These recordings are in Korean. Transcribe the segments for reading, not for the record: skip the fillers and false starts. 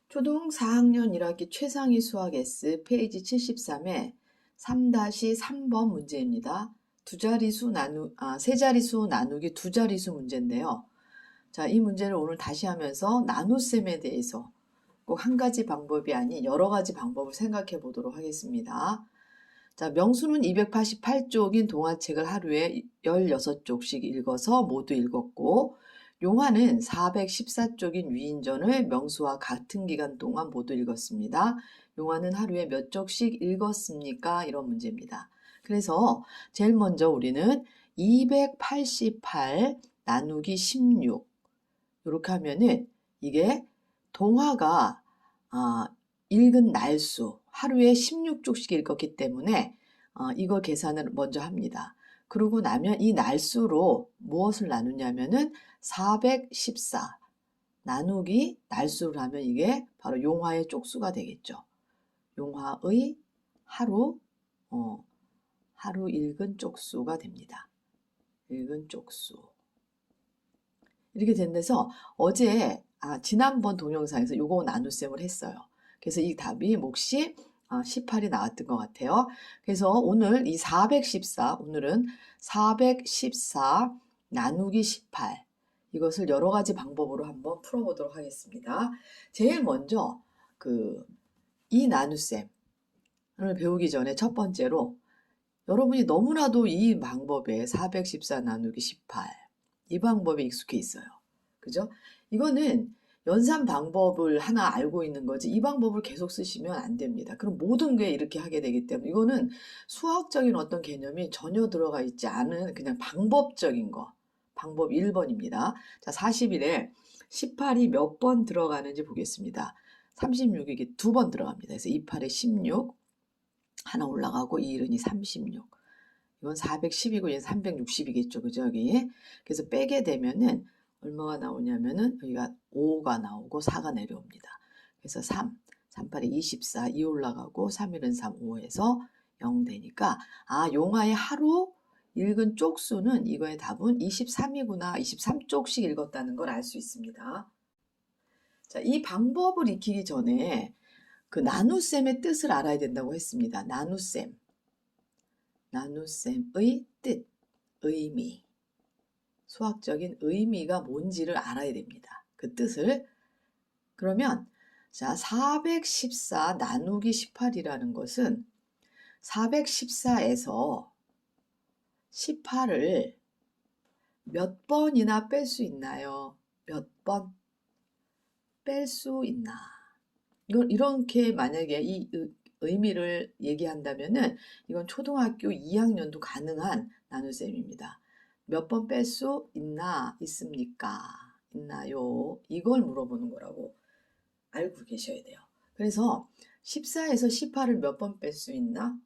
초등 4학년 1학기 최상위 수학 S 페이지 73에 3-3번 문제입니다. 세 자리수 나누기 두 자리수 문제인데요. 자, 이 문제를 오늘 다시 하면서 나눗셈에 대해서 꼭 한 가지 방법이 아닌 여러 가지 방법을 생각해 보도록 하겠습니다. 자, 명수는 288쪽인 동화책을 하루에 16쪽씩 읽어서 모두 읽었고, 용화는 414쪽인 위인전을 명수와 같은 기간 동안 모두 읽었습니다. 용화는 하루에 몇 쪽씩 읽었습니까? 이런 문제입니다. 그래서 제일 먼저 우리는 288 나누기 16 이렇게 하면은 이게 동화가 읽은 날수 하루에 16쪽씩 읽었기 때문에 이거 계산을 먼저 합니다. 그러고 나면 이 날수로 무엇을 나누냐면은 414 나누기 날수를 하면 이게 바로 용화의 쪽수가 되겠죠. 용화의 하루 읽은 쪽수가 됩니다. 읽은 쪽수. 이렇게 된 데서 어제 지난번 동영상에서 요거 나눗셈을 했어요. 그래서 이 답이 몫이 18이 나왔던 것 같아요. 그래서 오늘 이 414, 오늘은 414 나누기 18 이것을 여러 가지 방법으로 한번 풀어보도록 하겠습니다. 제일 먼저 이 나눗셈을 배우기 전에 첫 번째로 여러분이 너무나도 이 방법에 414 나누기 18 이 방법에 익숙해 있어요. 그죠? 이거는 연산 방법을 하나 알고 있는 거지 이 방법을 계속 쓰시면 안 됩니다. 그럼 모든 게 이렇게 하게 되기 때문에 이거는 수학적인 어떤 개념이 전혀 들어가 있지 않은 그냥 방법적인 거. 방법 1번입니다. 자, 40일에 18이 몇 번 들어가는지 보겠습니다. 36이 두 번 들어갑니다. 그래서 28에 16 하나 올라가고 2일은이 36 이건 410이고 얘는 360이겠죠. 그죠? 여기. 그래서 빼게 되면은 얼마가 나오냐면은 여기가 5가 나오고 4가 내려옵니다. 그래서 38에 24, 2 올라가고 3일은 3, 5에서 0 되니까 용화의 하루 읽은 쪽수는 이거의 답은 23이구나. 23쪽씩 읽었다는 걸 알 수 있습니다. 자, 이 방법을 익히기 전에 그 나눗셈의 뜻을 알아야 된다고 했습니다. 나눗셈의 뜻, 의미, 수학적인 의미가 뭔지를 알아야 됩니다. 그 뜻을. 그러면 자, 414 나누기 18이라는 것은 414에서 18을 몇 번이나 뺄 수 있나요? 몇 번 뺄 수 있나? 이렇게 만약에 이 의미를 얘기한다면은 이건 초등학교 2학년도 가능한 나눗셈입니다. 몇 번 뺄 수 있습니까? 있나요? 이걸 물어보는 거라고 알고 계셔야 돼요. 그래서 14에서 18을 몇 번 뺄 수 있나?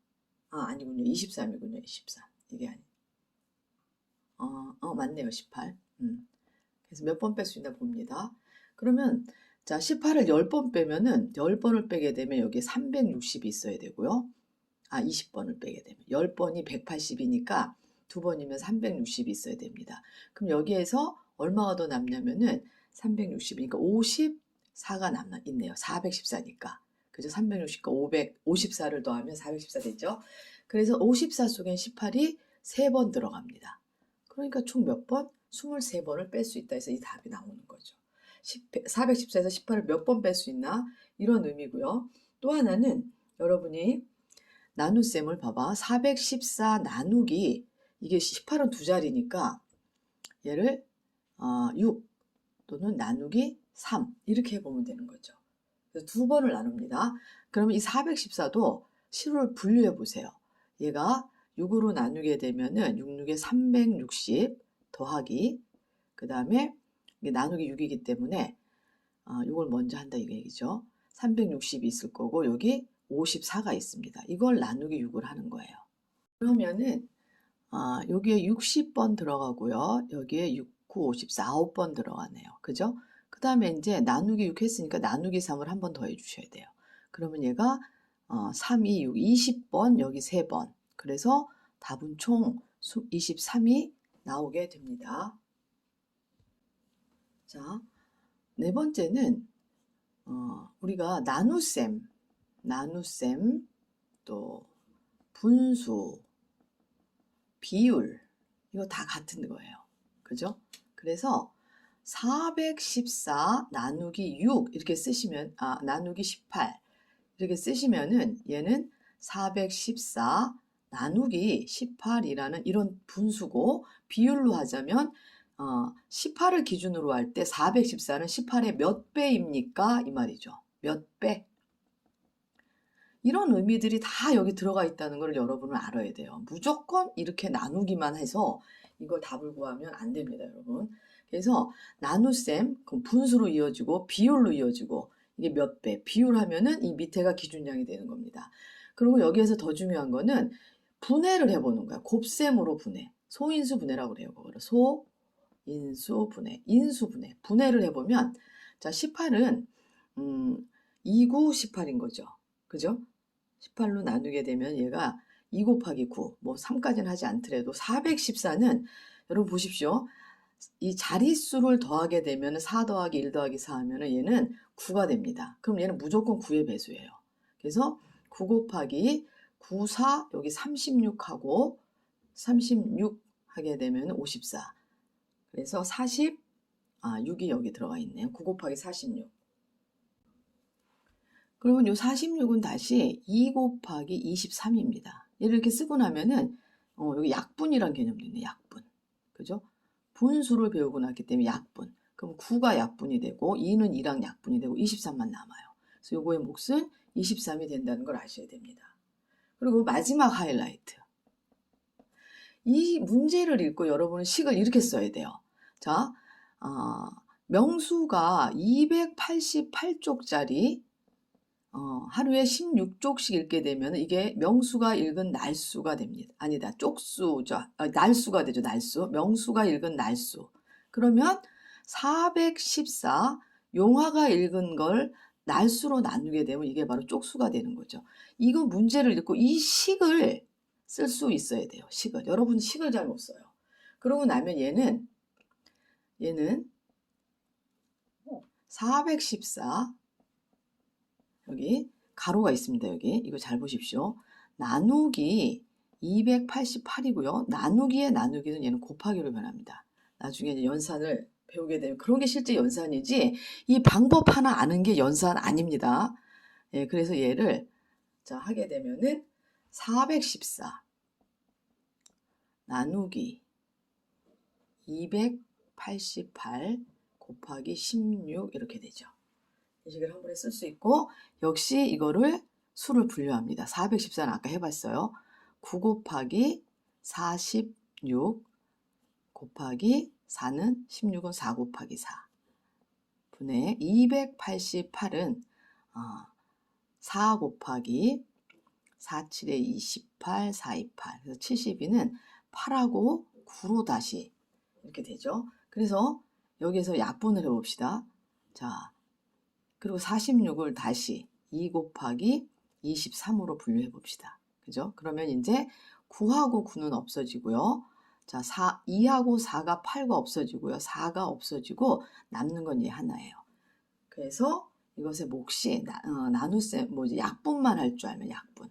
아니군요. 23이군요. 23. 이게 맞네요. 18. 그래서 몇 번 뺄 수 있나 봅니다. 그러면 자, 18을 10번 빼면은 10번을 빼게 되면 여기에 360이 있어야 되고요. 20번을 빼게 되면 10번이 180이니까 두 번이면 360이 있어야 됩니다. 그럼 여기에서 얼마가 더 남냐면은 360이니까 54가 있네요. 414니까. 그죠? 360과 554를 더하면 414 되죠? 그래서 54 속엔 18이 3번 들어갑니다. 그러니까 총 몇 번? 23번을 뺄 수 있다 해서 이 답이 나오는 거죠. 414에서 18을 몇 번 뺄 수 있나? 이런 의미고요. 또 하나는 여러분이 나눗셈을 봐봐. 414 나누기 이게 18은 두 자리니까 얘를 6 또는 나누기 3 이렇게 해보면 되는 거죠. 그래서 두 번을 나눕니다. 그러면 이 414도 실호를 분류해 보세요. 얘가 6으로 나누게 되면은 6, 6에 360 더하기 그 다음에 나누기 6이기 때문에 이걸 먼저 한다 이 얘기죠. 360이 있을 거고 여기 54가 있습니다. 이걸 나누기 6을 하는 거예요. 그러면은 여기에 60번 들어가고요. 여기에 6, 9, 54, 9번 들어가네요. 그죠? 그 다음에 이제 나누기 6 했으니까 나누기 3을 한 번 더 해주셔야 돼요. 그러면 얘가 3, 2, 6, 20번 여기 3번. 그래서 답은 총 23이 나오게 됩니다. 자, 네 번째는 우리가 나눗셈, 또 분수, 비율, 이거 다 같은 거예요. 그죠? 그래서 414 나누기 6 이렇게 쓰시면, 나누기 18 이렇게 쓰시면은 얘는 414 나누기 18이라는 이런 분수고, 비율로 하자면 18을 기준으로 할 때 414는 18의 몇 배입니까? 이 말이죠. 몇 배? 이런 의미들이 다 여기 들어가 있다는 걸 여러분은 알아야 돼요. 무조건 이렇게 나누기만 해서 이걸 답을 구하면 안 됩니다, 여러분. 그래서 나눗셈, 그럼 분수로 이어지고 비율로 이어지고, 이게 몇 배, 비율하면은 이 밑에가 기준량이 되는 겁니다. 그리고 여기에서 더 중요한 거는 분해를 해보는 거야. 곱셈으로 분해. 소인수 분해라고 그래요. 그거를 소인수 분해, 인수 분해. 분해를 해보면, 자, 18은 2, 9, 18인 거죠. 그죠? 18로 나누게 되면 얘가 2 곱하기 9, 뭐 3까지는 하지 않더라도 414는 여러분 보십시오. 이 자릿수를 더하게 되면 4 더하기 1 더하기 4 하면 얘는 9가 됩니다. 그럼 얘는 무조건 9의 배수예요. 그래서 9 곱하기 9, 4, 여기 36하고 36 하게 되면 54. 그래서 6이 여기 들어가 있네요. 9 곱하기 46. 그러면 요 46은 다시 2 곱하기 23입니다. 얘를 이렇게 쓰고 나면은 여기 약분이란 개념도 있네. 약분. 그죠? 분수를 배우고 났기 때문에 약분. 그럼 9가 약분이 되고 2는 2랑 약분이 되고 23만 남아요. 그래서 요거의 몫은 23이 된다는 걸 아셔야 됩니다. 그리고 마지막 하이라이트. 이 문제를 읽고 여러분은 식을 이렇게 써야 돼요. 자, 명수가 288쪽짜리 하루에 16쪽씩 읽게 되면 이게 명수가 읽은 날수가 됩니다. 아니다. 쪽수죠. 날수가 되죠. 날수. 명수가 읽은 날수. 그러면 414 용화가 읽은 걸 날수로 나누게 되면 이게 바로 쪽수가 되는 거죠. 이거 문제를 읽고 이 식을 쓸 수 있어야 돼요. 식을. 여러분 식을 잘 못 써요. 그러고 나면 얘는 414 여기 가로가 있습니다. 여기 이거 잘 보십시오. 나누기 288이고요. 나누기의 나누기는 얘는 곱하기로 변합니다. 나중에 이제 연산을 배우게 되면 그런 게 실제 연산이지 이 방법 하나 아는 게 연산 아닙니다. 예, 그래서 얘를 자 하게 되면은 414 나누기 288 곱하기 16 이렇게 되죠. 이 식을 한 번에 쓸 수 있고 역시 이거를 수를 분류합니다. 414는 아까 해봤어요. 9 곱하기 46 곱하기 4는 16은 4 곱하기 4 분의 288은 4 곱하기 4, 7에 28, 4, 28 그래서 72는 8하고 9로 다시 이렇게 되죠. 그래서 여기에서 약분을 해봅시다. 자, 그리고 46을 다시 2 곱하기 23으로 분류해 봅시다. 그죠? 그러면 이제 9하고 9는 없어지고요. 자, 2하고 4가 8가 없어지고요. 4가 없어지고 남는 건 얘 하나예요. 그래서 이것의 몫이 나눗셈, 약분만 할 줄 알면 약분.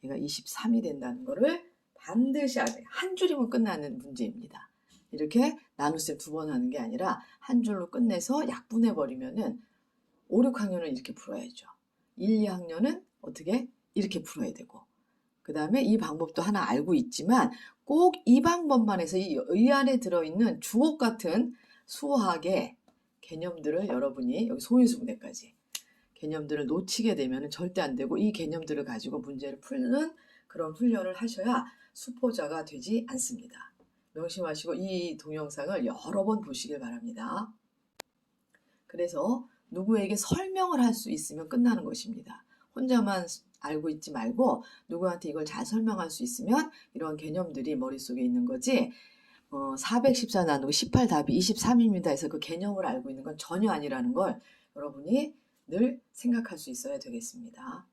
얘가 23이 된다는 거를 반드시 알아요. 한 줄이면 끝나는 문제입니다. 이렇게 나눗셈 2번 하는 게 아니라 한 줄로 끝내서 약분해 버리면은 5, 6학년은 이렇게 풀어야죠. 1, 2학년은 어떻게? 이렇게 풀어야 되고. 그 다음에 이 방법도 하나 알고 있지만 꼭 이 방법만 해서 이 안에 들어있는 주옥 같은 수학의 개념들을 여러분이 여기 소인수 분해까지 개념들을 놓치게 되면 절대 안 되고 이 개념들을 가지고 문제를 풀는 그런 훈련을 하셔야 수포자가 되지 않습니다. 명심하시고 이 동영상을 여러 번 보시길 바랍니다. 그래서 누구에게 설명을 할 수 있으면 끝나는 것입니다. 혼자만 알고 있지 말고 누구한테 이걸 잘 설명할 수 있으면 이런 개념들이 머릿속에 있는 거지 414 나누기 18 답이 23입니다 해서 그 개념을 알고 있는 건 전혀 아니라는 걸 여러분이 늘 생각할 수 있어야 되겠습니다.